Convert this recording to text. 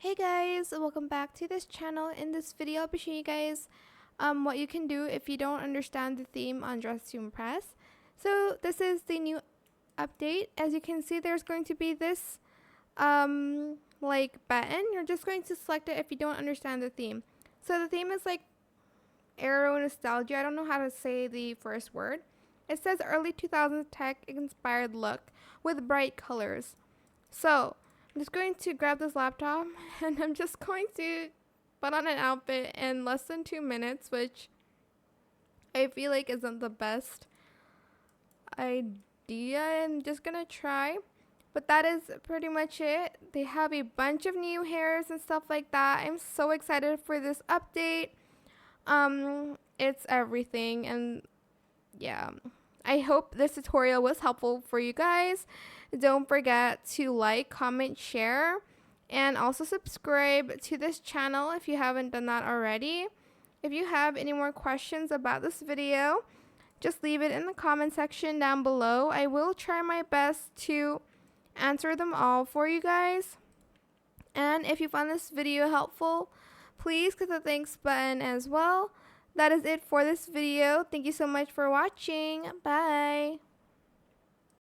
Hey guys, welcome back to this channel. In this video, I'll be showing you guys what you can do if you don't understand the theme on Dress to Impress. So this is the new update. As you can see, there's going to be this like button. You're just going to select it if you don't understand the theme. So the theme is like aero nostalgia. I don't know how to say the first word. It says early 2000s tech inspired look with bright colors. So I'm just going to grab this laptop and I'm just going to put on an outfit in less than 2 minutes, which I feel like isn't the best idea. I'm just gonna try, but that is pretty much it. They have a bunch of new hairs and stuff like that. I'm so excited for this update. It's everything, and yeah, I hope this tutorial was helpful for you guys. Don't forget to like, comment, share, and also subscribe to this channel if you haven't done that already. If you have any more questions about this video, just leave it in the comment section down below. I will try my best to answer them all for you guys. And if you found this video helpful, please click the thanks button as well. That is it for this video. Thank you so much for watching. Bye.